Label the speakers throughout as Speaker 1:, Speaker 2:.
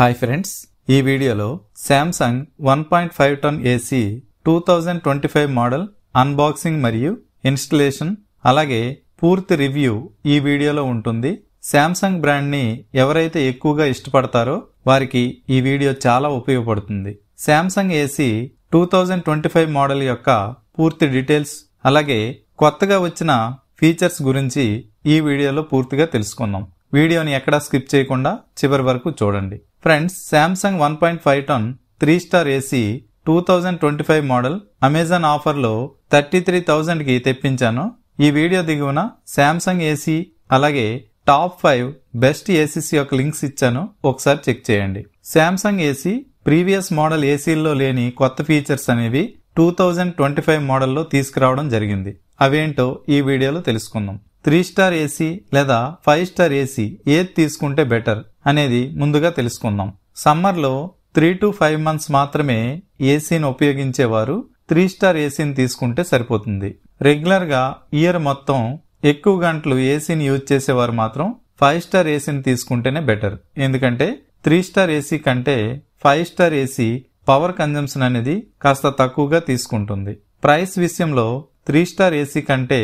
Speaker 1: Hi friends, ఈ వీడియోలో Samsung 1.5 ton AC 2025 model unboxing మరియు ఇన్స్టలేషన్ అలాగే పూర్తి రివ్యూ ఈ వీడియోలో ఉంటుంది. శాంసంగ్ బ్రాండ్ ని ఎవరైతే ఎక్కువగా ఇష్టపడతారో వారికి ఈ వీడియో చాలా ఉపయోగపడుతుంది. శాంసంగ్ ఏసీ 2025 మోడల్ యొక్క పూర్తి డీటెయిల్స్ అలాగే కొత్తగా వచ్చిన ఫీచర్స్ గురించి ఈ వీడియోలో పూర్తిగా తెలుసుకుందాం. వీడియోని ఎక్కడా స్కిప్ చేయకుండా చివరి వరకు చూడండి. ఫ్రెండ్స్, శాంసంగ్ 1.5 టన్ 3 స్టార్ ఏసీ 2025 మోడల్ అమెజాన్ ఆఫర్లో 33,000 కి తెప్పించాను. ఈ వీడియో దిగువన శాంసంగ్ ఏసీ అలాగే టాప్ 5 బెస్ట్ ఏసీస్ యొక్క లింక్స్ ఇచ్చాను, ఒకసారి చెక్ చేయండి. శాంసంగ్ ఏసీ ప్రీవియస్ మోడల్ ఏసీల్లో లేని కొత్త ఫీచర్స్ అనేవి 2025 మోడల్లో తీసుకురావడం జరిగింది. అవేంటో ఈ వీడియోలో తెలుసుకుందాం. 3 స్టార్ ఏసీ లేదా 5 స్టార్ ఏసీ ఏది తీసుకుంటే బెటర్ అనేది ముందుగా తెలుసుకుందాం. సమ్మర్లో 3 to 5 months మాత్రమే ఏసీని ఉపయోగించేవారు 3 స్టార్ ఏసీని తీసుకుంటే సరిపోతుంది. రెగ్యులర్ గా ఇయర్ మొత్తం ఎక్కువ గంటలు ఏసీని యూజ్ చేసేవారు మాత్రం 5 స్టార్ ఏసీని తీసుకుంటేనే బెటర్. ఎందుకంటే 3 స్టార్ ఏసీ కంటే 5 స్టార్ ఏసీ పవర్ కన్జంప్షన్ అనేది కాస్త తక్కువగా తీసుకుంటుంది. ప్రైస్ విషయంలో 3 స్టార్ ఏసీ కంటే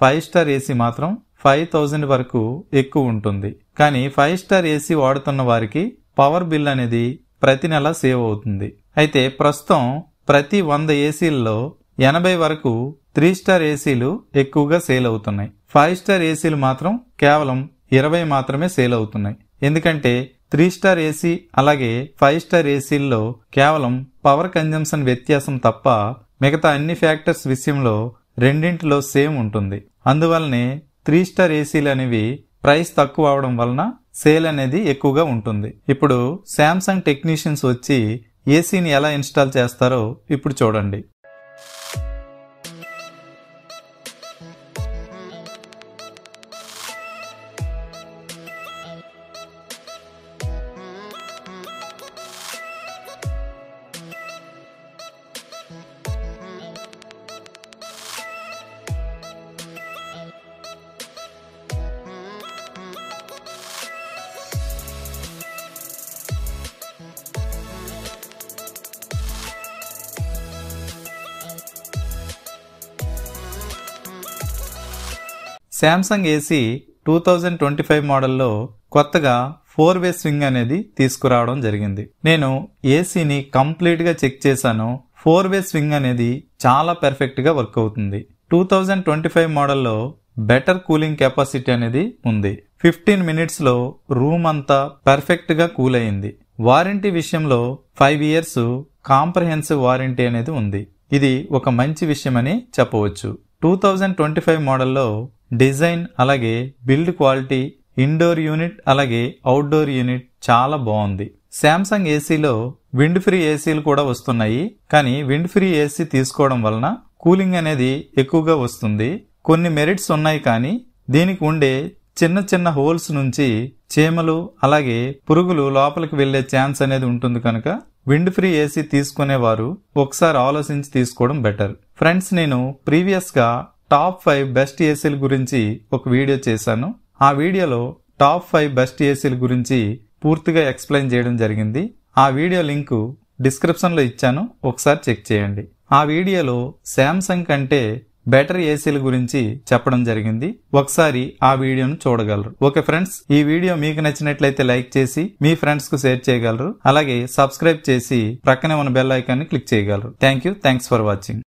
Speaker 1: 5 స్టార్ ఏసీ మాత్రం 5,000 వరకు ఎక్కువ ఉంటుంది. కానీ 5 స్టార్ ఏసీ వాడుతున్న వారికి పవర్ బిల్ అనేది ప్రతి నెల సేవ్ అవుతుంది. అయితే ప్రస్తుతం ప్రతి 100 ఏసీల్లో 80 వరకు 3 స్టార్ ఏసీలు ఎక్కువగా సేల్ అవుతున్నాయి. 5 స్టార్ ఏసీలు మాత్రం కేవలం 20 మాత్రమే సేల్ అవుతున్నాయి. ఎందుకంటే 3 స్టార్ ఏసీ అలాగే 5 స్టార్ ఏసీల్లో కేవలం పవర్ కన్జంప్షన్ వ్యత్యాసం తప్ప మిగతా అన్ని ఫ్యాక్టర్స్ విషయంలో రెండింటిలో సేమ్ ఉంటుంది. అందువల్లనే 3 స్టార్ ఏసీలు అనేవి ప్రైస్ తక్కువ అవడం వలన సేల్ అనేది ఎక్కువగా ఉంటుంది. ఇప్పుడు శాంసంగ్ టెక్నీషియన్స్ వచ్చి ఏసీని ఎలా ఇన్స్టాల్ చేస్తారో ఇప్పుడు చూడండి. శాంసంగ్ ఏసీ 2025 మోడల్లో కొత్తగా 4-way స్వింగ్ అనేది తీసుకురావడం జరిగింది. నేను ఏసీని కంప్లీట్ గా చెక్ చేశాను. 4-way స్వింగ్ అనేది చాలా పర్ఫెక్ట్ గా వర్క్ అవుతుంది. 2025 మోడల్లో బెటర్ కూలింగ్ కెపాసిటీ అనేది ఉంది. 15 minutes లో రూమ్ అంతా పర్ఫెక్ట్ గా కూల్ అయింది. వారంటీ విషయంలో 5 years కాంప్రహెన్సివ్ వారంటీ అనేది ఉంది. ఇది ఒక మంచి విషయమని చెప్పవచ్చు. 2025 మోడల్లో డిజైన్ అలాగే బిల్డ్ క్వాలిటీ, ఇండోర్ యూనిట్ అలాగే అవుట్డోర్ యూనిట్ చాలా బాగుంది. శాంసంగ్ ఏసీలో విండ్ ఫ్రీ ఏసీలు కూడా వస్తున్నాయి. కానీ విండ్ ఫ్రీ ఏసీ తీసుకోవడం వలన కూలింగ్ అనేది ఎక్కువగా వస్తుంది. కొన్ని మెరిట్స్ ఉన్నాయి, కానీ దీనికి ఉండే చిన్న చిన్న హోల్స్ నుంచి చీమలు అలాగే పురుగులు లోపలికి వెళ్లే ఛాన్స్ అనేది ఉంటుంది. కనుక విండ్ ఫ్రీ ఏసీ తీసుకునేవారు ఒకసారి ఆలోచించి తీసుకోవడం బెటర్. ఫ్రెండ్స్, నేను ప్రీవియస్ గా టాప్ 5 బెస్ట్ ఏసీల గురించి ఒక వీడియో చేశాను. ఆ వీడియోలో టాప్ 5 బెస్ట్ ఏసీల గురించి పూర్తిగా ఎక్స్ప్లెయిన్ చేయడం జరిగింది. ఆ వీడియో లింక్ డిస్క్రిప్షన్ లో ఇచ్చాను, ఒకసారి చెక్ చేయండి. ఆ వీడియోలో శాంసంగ్ కంటే బెటర్ ఏసీల గురించి చెప్పడం జరిగింది. ఒకసారి ఆ వీడియోను చూడగలరు. ఓకే ఫ్రెండ్స్, ఈ వీడియో మీకు నచ్చినట్లయితే లైక్ చేసి మీ ఫ్రెండ్స్ కు షేర్ చేయగలరు. అలాగే సబ్స్క్రైబ్ చేసి ప్రక్కనే ఉన్న బెల్ ఐకాన్ ని క్లిక్ చేయగలరు. Thanks for watching.